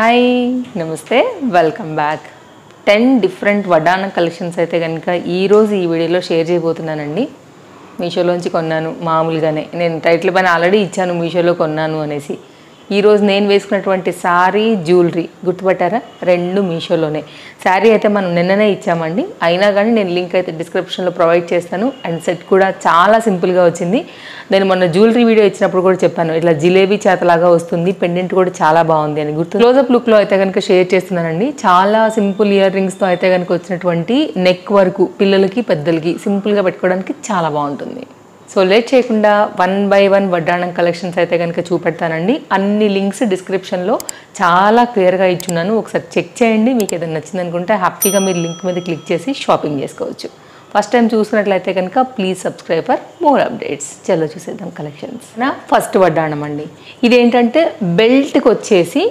Hi నమస్తే welcome back 10 different వడ్డానం collections అయితే కనుక ఈరోజు ఈ వీడియోలో షేర్ చేయబోతున్నానండి. మీషోలోంచి కొన్నాను మామూలుగానే. నేను టైటిల్ పైన ఆల్రెడీ ఇచ్చాను మీషోలో కొన్నాను అనేసి. ఈరోజు నేను వేసుకున్నటువంటి శారీ జ్యువెలరీ గుర్తుపట్టారా? రెండు మీషోలోనే. శారీ అయితే మనం నిన్ననే ఇచ్చామండి, అయినా కానీ నేను లింక్ అయితే డిస్క్రిప్షన్లో ప్రొవైడ్ చేస్తాను. అండ్ సెట్ కూడా చాలా సింపుల్గా వచ్చింది. నేను మొన్న జ్యువెలరీ వీడియో ఇచ్చినప్పుడు కూడా చెప్పాను, ఇట్లా జిలేబీ చేతలాగా వస్తుంది, పెండెంట్ కూడా చాలా బాగుంది అని. గుర్తు క్లోజప్ లుక్లో అయితే కనుక షేర్ చేస్తున్నానండి. చాలా సింపుల్ ఇయర్ రింగ్స్తో అయితే కనుక వచ్చినటువంటి నెక్ వరకు పిల్లలకి పెద్దలకి సింపుల్గా పెట్టుకోవడానికి చాలా బాగుంటుంది. సో లేట్ చేయకుండా 1 by 1 వడ్డానం కలెక్షన్స్ అయితే కనుక చూపెడతానండి. అన్ని లింక్స్ డిస్క్రిప్షన్లో చాలా క్లియర్గా ఇచ్చున్నాను, ఒకసారి చెక్ చేయండి. మీకు ఏదైనా నచ్చింది అనుకుంటే హ్యాపీగా మీరు లింక్ మీద క్లిక్ చేసి షాపింగ్ చేసుకోవచ్చు. ఫస్ట్ టైం చూసినట్లయితే కనుక please subscribe for more updates. చలో చూసేద్దాం కలెక్షన్స్. నా ఫస్ట్ వడ్డానం అండి. ఇదేంటంటే బెల్ట్కి వచ్చేసి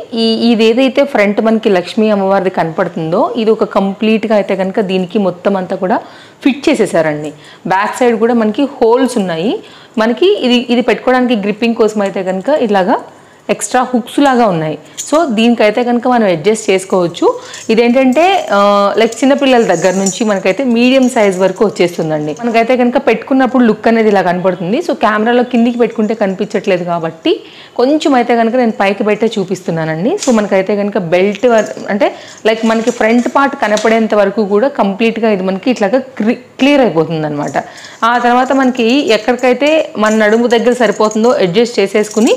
ఇది ఏదైతే ఫ్రంట్ మనకి లక్ష్మీ అమ్మవారిది కనపడుతుందో ఇది ఒక కంప్లీట్గా అయితే కనుక దీనికి మొత్తం అంతా కూడా ఫిట్ చేసేసారండి. బ్యాక్ సైడ్ కూడా మనకి హోల్స్ ఉన్నాయి. మనకి ఇది పెట్టుకోవడానికి గ్రిప్పింగ్ కోసం అయితే కనుక ఇలాగా ఎక్స్ట్రా హుక్స్ లాగా ఉన్నాయి. సో దీనికైతే కనుక మనం అడ్జస్ట్ చేసుకోవచ్చు. ఇదేంటంటే లైక్ చిన్నపిల్లల దగ్గర నుంచి మనకైతే మీడియం సైజ్ వరకు వచ్చేస్తుందండి. మనకైతే కనుక పెట్టుకున్నప్పుడు లుక్ అనేది ఇలా కనపడుతుంది. సో కెమెరాలో కిందికి పెట్టుకుంటే కనిపించట్లేదు కాబట్టి కొంచెం అయితే కనుక నేను పైకి పెట్టే చూపిస్తున్నానండి. సో మనకైతే కనుక బెల్ట్ అంటే లైక్ మనకి ఫ్రంట్ పార్ట్ కనపడేంత వరకు కూడా కంప్లీట్గా ఇది మనకి ఇట్లాగా క్లియర్ అయిపోతుంది అనమాట. ఆ తర్వాత మనకి ఎక్కడికైతే మన నడుము దగ్గర సరిపోతుందో అడ్జస్ట్ చేసేసుకుని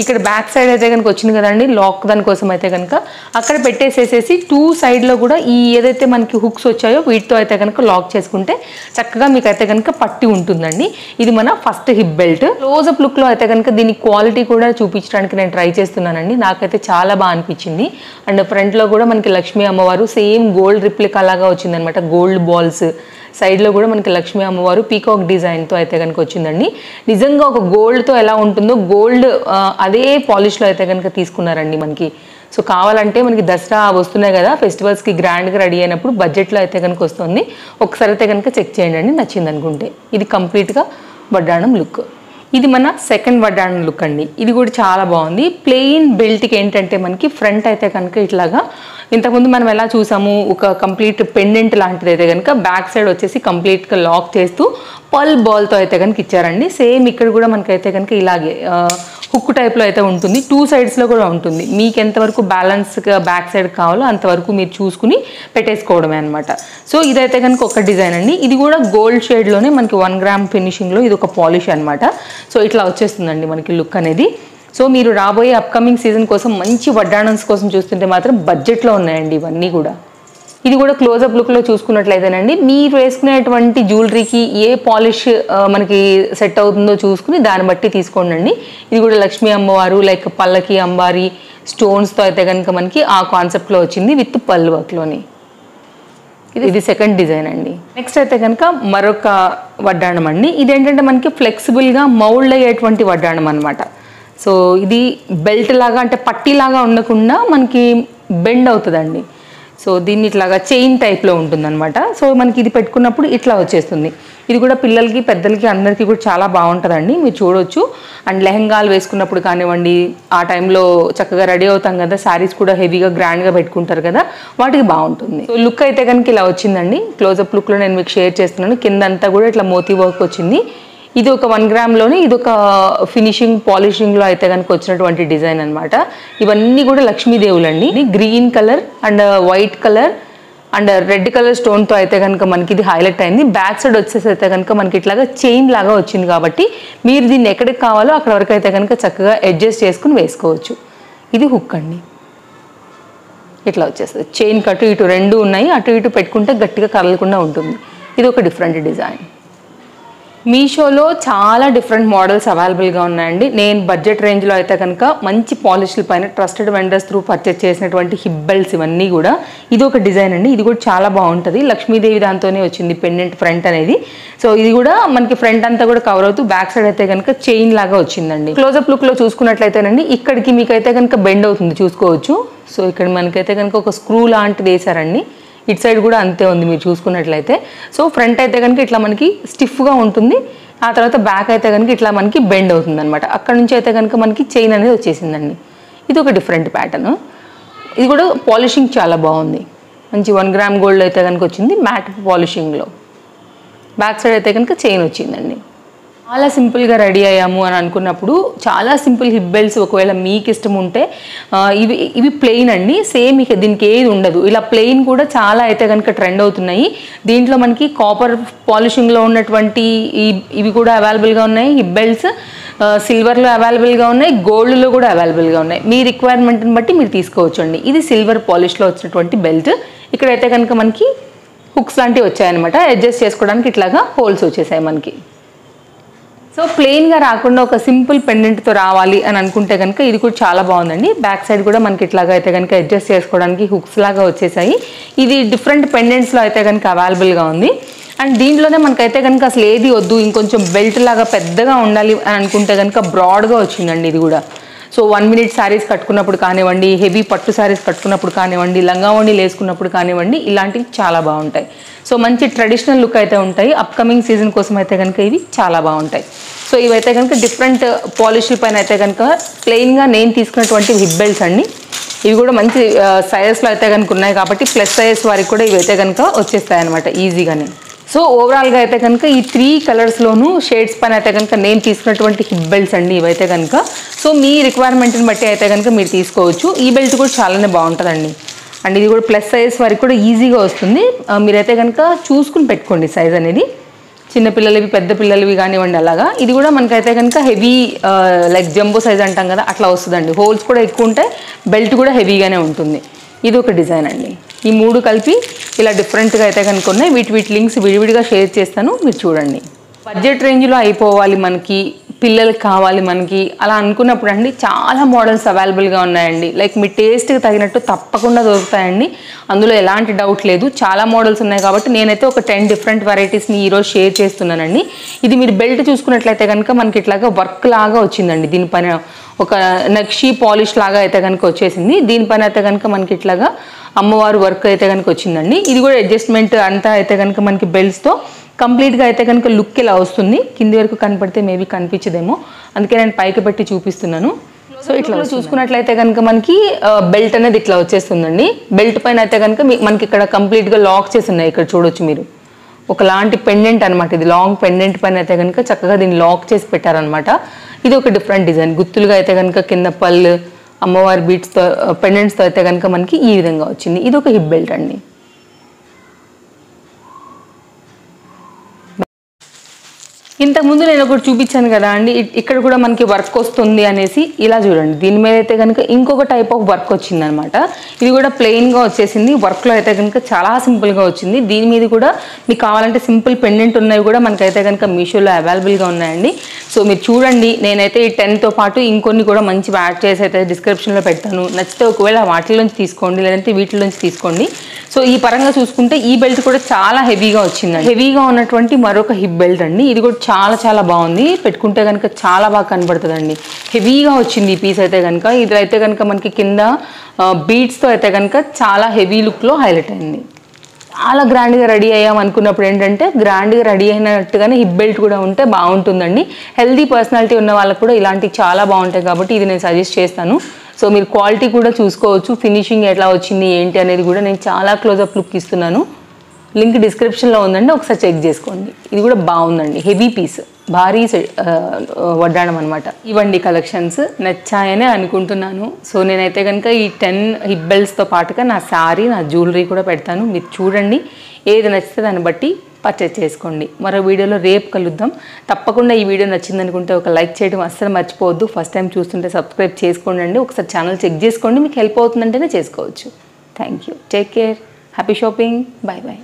ఇక్కడ బ్యాక్ సైడ్ అయితే కనుక వచ్చింది కదండి లాక్, దానికోసం అయితే కనుక అక్కడ పెట్టేసేసేసి 2 సైడ్లో కూడా ఈ ఏదైతే మనకి హుక్స్ వచ్చాయో వీటితో అయితే కనుక లాక్ చేసుకుంటే చక్కగా మీకు అయితే కనుక పట్టి ఉంటుందండి. ఇది మన ఫస్ట్ హిప్ బెల్ట్. క్లోజప్ లుక్లో అయితే కనుక దీని క్వాలిటీ కూడా చూపించడానికి నేను ట్రై చేస్తున్నానండి. నాకైతే చాలా బాగా అనిపించింది. అండ్ ఫ్రంట్లో కూడా మనకి లక్ష్మీ అమ్మవారు సేమ్ గోల్డ్ రిప్లికా లాగా వచ్చిందనమాట. గోల్డ్ బాల్స్ సైడ్లో కూడా మనకి లక్ష్మీ అమ్మవారు పీకాక్ డిజైన్తో అయితే కనుక వచ్చిందండి. నిజంగా ఒక గోల్డ్తో ఎలా ఉంటుందో గోల్డ్ అదే పాలిష్లో అయితే కనుక తీసుకున్నారండి మనకి. సో కావాలంటే మనకి దసరా వస్తున్నాయి కదా, ఫెస్టివల్స్కి గ్రాండ్గా రెడీ అయినప్పుడు బడ్జెట్లో అయితే కనుక వస్తుంది. ఒకసారి అయితే కనుక చెక్ చేయండి నచ్చింది అనుకుంటే. ఇది కంప్లీట్గా వడ్డాణం లుక్. ఇది మన సెకండ్ వడ్డాణం లుక్ అండి. ఇది కూడా చాలా బాగుంది. ప్లెయిన్ బెల్ట్కి ఏంటంటే మనకి ఫ్రంట్ అయితే కనుక ఇట్లాగా ఇంతకుముందు మనం ఎలా చూసాము, ఒక కంప్లీట్ పెండెంట్ లాంటిది అయితే కనుక బ్యాక్ సైడ్ వచ్చేసి కంప్లీట్గా లాక్ చేస్తూ పల్ బాల్తో అయితే కనుక ఇచ్చారండి. సేమ్ ఇక్కడ కూడా మనకైతే కనుక ఇలాగే హుక్ టైప్లో అయితే ఉంటుంది. 2 సైడ్స్లో కూడా ఉంటుంది. మీకు ఎంతవరకు బ్యాలెన్స్గా బ్యాక్ సైడ్ కావాలో అంతవరకు మీరు చూసుకుని పెట్టేసుకోవడమే అనమాట. సో ఇదైతే కనుక ఒక డిజైన్ అండి. ఇది కూడా గోల్డ్ షేడ్లోనే మనకి 1 గ్రామ్ ఫినిషింగ్లో ఇది ఒక పాలిష్ అనమాట. సో ఇట్లా వచ్చేస్తుందండి మనకి లుక్ అనేది. సో మీరు రాబోయే అప్కమింగ్ సీజన్ కోసం మంచి వడ్డాణన్స్ కోసం చూస్తుంటే మాత్రం బడ్జెట్లో ఉన్నాయండి ఇవన్నీ కూడా. ఇది కూడా క్లోజప్ లుక్లో చూసుకున్నట్లయితేనండి మీరు వేసుకునేటువంటి జ్యువెలరీకి ఏ పాలిష్ మనకి సెట్ అవుతుందో చూసుకుని దాన్ని బట్టి తీసుకోండి. ఇది కూడా లక్ష్మీ అమ్మవారు లైక్ పల్లకి అంబారి స్టోన్స్తో అయితే కనుక మనకి ఆ కాన్సెప్ట్లో వచ్చింది విత్ పల్ వర్క్లోని. ఇది సెకండ్ డిజైన్ అండి. నెక్స్ట్ అయితే కనుక మరొక వడ్డాణం అండి. ఇదేంటంటే మనకి ఫ్లెక్సిబుల్గా మౌల్డ్ అయ్యేటువంటి వడ్డాణం అనమాట. సో ఇది బెల్ట్ లాగా అంటే పట్టీలాగా ఉండకుండా మనకి బెండ్ అవుతుందండి. సో దీన్ని ఇట్లాగా చైన్ టైప్లో ఉంటుందన్నమాట. సో మనకి ఇది పెట్టుకున్నప్పుడు ఇట్లా వచ్చేస్తుంది. ఇది కూడా పిల్లలకి పెద్దలకి అందరికీ కూడా చాలా బాగుంటుందండి, మీరు చూడవచ్చు. అండ్ లెహంగాలు వేసుకున్నప్పుడు కానివ్వండి, ఆ టైంలో చక్కగా రెడీ అవుతాం కదా, శారీస్ కూడా హెవీగా గ్రాండ్గా పెట్టుకుంటారు కదా, వాటికి బాగుంటుంది. సో లుక్ అయితే కనుక ఇలా వచ్చిందండి. క్లోజప్ లుక్లో నేను మీకు షేర్ చేస్తున్నాను. కిందంతా కూడా ఇట్లా మోతీ వర్క్ వచ్చింది. ఇది ఒక 1 గ్రామ్లోనే ఇది ఒక ఫినిషింగ్ పాలిషింగ్లో అయితే కనుక వచ్చినటువంటి డిజైన్ అనమాట. ఇవన్నీ కూడా లక్ష్మీదేవులండి. Green colour and white colour and red colour స్టోన్తో అయితే కనుక మనకి ఇది హైలైట్ అయింది. బ్యాక్ సైడ్ వచ్చేసి అయితే కనుక మనకి ఇట్లాగా చైన్ లాగా వచ్చింది కాబట్టి మీరు దీన్ని ఎక్కడికి కావాలో అక్కడ వరకు అయితే కనుక చక్కగా అడ్జస్ట్ చేసుకుని వేసుకోవచ్చు. ఇది హుక్ అండి. ఇట్లా వచ్చేస్తుంది. చైన్ కటు ఇటు రెండు ఉన్నాయి, అటు ఇటు పెట్టుకుంటే గట్టిగా కదలకుండా ఉంటుంది. ఇది ఒక డిఫరెంట్ డిజైన్. మీషోలో చాలా డిఫరెంట్ మోడల్స్ అవైలబుల్గా ఉన్నాయండి. నేను బడ్జెట్ రేంజ్లో అయితే కనుక మంచి పాలిష్ల పైన ట్రస్టెడ్ వెండర్స్ త్రూ పర్చేస్ చేసినటువంటి హిప్ బెల్ట్స్ ఇవన్నీ కూడా. ఇది ఒక డిజైన్ అండి. ఇది కూడా చాలా బాగుంటుంది. లక్ష్మీదేవి దాంతోనే వచ్చింది పెండెంట్ ఫ్రంట్ అనేది. సో ఇది కూడా మనకి ఫ్రంట్ అంతా కూడా కవర్ అవుతూ బ్యాక్ సైడ్ అయితే కనుక చైన్ లాగా వచ్చిందండి. క్లోజప్ లుక్లో చూసుకున్నట్లయితేనండి ఇక్కడికి మీకైతే కనుక బెండ్ అవుతుంది, చూసుకోవచ్చు. సో ఇక్కడ మనకైతే కనుక ఒక స్క్రూ లాంటిది వేసారండి. ఇటు సైడ్ కూడా అంతే ఉంది మీరు చూసుకున్నట్లయితే. సో ఫ్రంట్ అయితే కనుక ఇట్లా మనకి స్టిఫ్గా ఉంటుంది, ఆ తర్వాత బ్యాక్ అయితే కనుక ఇట్లా మనకి బెండ్ అవుతుంది అనమాట. అక్కడ నుంచి అయితే కనుక మనకి చైన్ అనేది వచ్చేసిందండి. ఇది ఒక డిఫరెంట్ ప్యాటర్న్. ఇది కూడా పాలిషింగ్ చాలా బాగుంది, మంచి 1 గ్రామ్ గోల్డ్ అయితే కనుక వచ్చింది మ్యాట్ పాలిషింగ్లో. బ్యాక్ సైడ్ అయితే కనుక చైన్ వచ్చిందండి. చాలా సింపుల్గా రెడీ అయ్యాము అని అనుకున్నప్పుడు చాలా సింపుల్ హిప్ బెల్ట్స్ ఒకవేళ మీకు ఇష్టం ఉంటే ఇవి ప్లెయిన్ అండి, సేమ్ ఇక దీనికి ఏది ఉండదు. ఇలా ప్లెయిన్ కూడా చాలా అయితే కనుక ట్రెండ్ అవుతున్నాయి. దీంట్లో మనకి కాపర్ పాలిషింగ్లో ఉన్నటువంటి ఇవి కూడా అవైలబుల్గా ఉన్నాయి. హిప్ బెల్ట్స్ సిల్వర్లో అవైలబుల్గా ఉన్నాయి, గోల్డ్లో కూడా అవైలబుల్గా ఉన్నాయి. మీ రిక్వైర్మెంట్ని బట్టి మీరు తీసుకోవచ్చు అండి. ఇది సిల్వర్ పాలిష్లో వచ్చినటువంటి బెల్ట్. ఇక్కడైతే కనుక మనకి హుక్స్ లాంటివి వచ్చాయన్నమాట, అడ్జస్ట్ చేసుకోవడానికి ఇట్లాగా హోల్స్ వచ్చేసాయి మనకి. సో ప్లెయిన్గా రాకుండా ఒక సింపుల్ పెండెంట్తో రావాలి అని అనుకుంటే కనుక ఇది కూడా చాలా బాగుందండి. బ్యాక్ సైడ్ కూడా మనకి ఇట్లాగా అయితే కనుక అడ్జస్ట్ చేసుకోవడానికి హుక్స్ లాగా వచ్చేసాయి. ఇది డిఫరెంట్ పెండెంట్స్లో అయితే కనుక అవైలబుల్గా ఉంది. అండ్ దీంట్లోనే మనకైతే కనుక అసలు ఏది వద్దు, ఇంకొంచెం బెల్ట్ లాగా పెద్దగా ఉండాలి అని అనుకుంటే కనుక బ్రాడ్గా వచ్చిందండి ఇది కూడా. సో 1 మినిట్ శారీస్ కట్టుకున్నప్పుడు కానివ్వండి, హెవీ పట్టు శారీస్ కట్టుకున్నప్పుడు కానివ్వండి, లంగావోణీలు వేసుకున్నప్పుడు కానివ్వండి, ఇలాంటివి చాలా బాగుంటాయి. సో మంచి ట్రెడిషనల్ లుక్ అయితే ఉంటాయి. అప్కమింగ్ సీజన్ కోసం అయితే కనుక ఇవి చాలా బాగుంటాయి. సో ఇవైతే కనుక డిఫరెంట్ పాలిష్ల పైన అయితే కనుక ప్లెయిన్గా నేను తీసుకున్నటువంటి హిప్ బెల్ట్స్ అండి. ఇవి కూడా మంచి సైజెస్లో అయితే కనుక ఉన్నాయి కాబట్టి ప్లస్ సైజ్ వారికి కూడా ఇవైతే కనుక వచ్చేస్తాయి అనమాట ఈజీగానే. సో ఓవరాల్గా అయితే కనుక ఈ 3 కలర్స్లోనూ షేడ్స్ పైన అయితే కనుక నేను తీసుకున్నటువంటి హిప్ బెల్ట్స్ అండి ఇవైతే కనుక. సో మీ రిక్వైర్మెంట్ని బట్టి అయితే కనుక మీరు తీసుకోవచ్చు. ఈ బెల్ట్ కూడా చాలానే బాగుంటుందండి. అండ్ ఇది కూడా ప్లస్ సైజ్ వారికి కూడా ఈజీగా వస్తుంది. మీరైతే కనుక చూసుకుని పెట్టుకోండి సైజ్ అనేది, చిన్నపిల్లలవి పెద్ద పిల్లలవి కానివ్వండి అలాగా. ఇది కూడా మనకైతే కనుక హెవీ లైక్ జంబో సైజ్ అంటాం కదా అట్లా వస్తుందండి. హోల్స్ కూడా ఎక్కువ ఉంటాయి, బెల్ట్ కూడా హెవీగానే ఉంటుంది. ఇది ఒక డిజైన్ అండి. ఈ 3 కలిపి ఇలా డిఫరెంట్గా అయితే కనుక ఉన్నాయి. వీటి లింక్స్ విడివిడిగా షేర్ చేస్తాను, మీరు చూడండి. బడ్జెట్ రేంజ్లో అయిపోవాలి మనకి, పిల్లలకి కావాలి మనకి అలా అనుకున్నప్పుడు అండి చాలా మోడల్స్ అవైలబుల్గా ఉన్నాయండి. లైక్ మీ టేస్ట్కి తగినట్టు తప్పకుండా దొరుకుతాయండి, అందులో ఎలాంటి డౌట్ లేదు. చాలా మోడల్స్ ఉన్నాయి కాబట్టి నేనైతే ఒక 10 డిఫరెంట్ వెరైటీస్ని ఈరోజు షేర్ చేస్తున్నానండి. ఇది మీరు బెల్ట్ చూసుకున్నట్లయితే కనుక మనకి ఇట్లాగా వర్క్ లాగా వచ్చిందండి. దీనిపైన ఒక నక్షీ పాలిష్ లాగా అయితే కనుక వచ్చేసింది. దీనిపైన అయితే కనుక మనకి ఇట్లాగా అమ్మవారు వర్క్ అయితే కనుక వచ్చిందండి. ఇది కూడా అడ్జస్ట్మెంట్ అంతా అయితే కనుక మనకి బెల్ట్స్తో కంప్లీట్గా అయితే కనుక లుక్ ఇలా వస్తుంది. కింది వరకు కనపడితే మేబీ కనిపించదేమో, అందుకే నేను పైకి పెట్టి చూపిస్తున్నాను. సో ఇట్లా చూసుకున్నట్లయితే కనుక మనకి బెల్ట్ అనేది ఇట్లా వచ్చేస్తుందండి. బెల్ట్ పైన అయితే కనుక మనకి ఇక్కడ కంప్లీట్గా లాక్ చేసి ఉన్నాయి. ఇక్కడ చూడొచ్చు మీరు, ఒకలాంటి పెండెంట్ అనమాట. ఇది లాంగ్ పెండెంట్ పైన అయితే కనుక చక్కగా దీన్ని లాక్ చేసి పెట్టారనమాట. ఇది ఒక డిఫరెంట్ డిజైన్. గుత్తులుగా అయితే కనుక కింద పళ్ళు అమ్మవారి బీట్స్తో పెండెంట్స్తో అయితే కనుక మనకి ఈ విధంగా వచ్చింది. ఇది ఒక హిప్ బెల్ట్ అండి. ఇంతకుముందు నేను ఒకటి చూపించాను కదా అండి, ఇక్కడ కూడా మనకి వర్క్ వస్తుంది అనేసి. ఇలా చూడండి, దీని మీద అయితే కనుక ఇంకొక టైప్ ఆఫ్ వర్క్ వచ్చిందనమాట. ఇది కూడా ప్లెయిన్గా వచ్చేసింది. వర్క్లో అయితే కనుక చాలా సింపుల్గా వచ్చింది. దీని మీద కూడా మీకు కావాలంటే సింపుల్ పెండెంట్ ఉన్నవి కూడా మనకైతే కనుక మీషోలో అవైలబుల్గా ఉన్నాయండి. సో మీరు చూడండి, నేనైతే ఈ 10తో పాటు ఇంకొన్ని కూడా మంచి యాడ్ చేసి అయితే డిస్క్రిప్షన్లో పెడతాను. నచ్చితే ఒకవేళ వాటిలోంచి తీసుకోండి, లేదంటే వీటిలోంచి తీసుకోండి. సో ఈ పరంగా చూసుకుంటే ఈ బెల్ట్ కూడా చాలా హెవీగా వచ్చిందండి. హెవీగా ఉన్నటువంటి మరొక హిప్ బెల్ట్ అండి. ఇది కూడా చాలా చాలా బాగుంది, పెట్టుకుంటే కనుక చాలా బాగా కనబడుతుందండి. హెవీగా వచ్చింది ఈ పీస్ అయితే కనుక. ఇది అయితే కనుక మనకి కింద బీడ్స్తో అయితే కనుక చాలా హెవీ లుక్లో హైలైట్ అయింది. చాలా గ్రాండ్గా రెడీ అయ్యాం అనుకున్నప్పుడు ఏంటంటే గ్రాండ్గా రెడీ అయినట్టుగానే హిప్ బెల్ట్ కూడా ఉంటే బాగుంటుందండి. హెల్దీ పర్సనాలిటీ ఉన్న వాళ్ళకు కూడా ఇలాంటివి చాలా బాగుంటాయి కాబట్టి ఇది నేను సజెస్ట్ చేస్తాను. సో మీరు క్వాలిటీ కూడా చూసుకోవచ్చు, ఫినిషింగ్ ఎట్లా వచ్చింది ఏంటి అనేది కూడా నేను చాలా క్లోజప్ లుక్ ఇస్తున్నాను. లింక్ డిస్క్రిప్షన్లో ఉందండి, ఒకసారి చెక్ చేసుకోండి. ఇది కూడా బాగుందండి, హెవీ పీస్, భారీ వడ్డాణం అనమాట. ఇవండి కలెక్షన్స్, నచ్చాయనే అనుకుంటున్నాను. సో నేనైతే కనుక ఈ 10 హిప్ బెల్ట్స్తో పాటుగా నా శారీ, నా జ్యువెలరీ కూడా పెడతాను. మీరు చూడండి, ఏది నచ్చితే దాన్ని బట్టి పర్చేస్ చేసుకోండి. మరో వీడియోలో రేపు కలుద్దాం. తప్పకుండా ఈ వీడియో నచ్చింది అనుకుంటే ఒక లైక్ చేయడం అస్సలు మర్చిపోవద్దు. ఫస్ట్ టైం చూస్తుంటే సబ్స్క్రైబ్ చేసుకోండి. ఒకసారి ఛానల్ చెక్ చేసుకోండి, మీకు హెల్ప్ అవుతుందంటేనే చేసుకోవచ్చు. Thank you, take care, happy shopping, bye bye.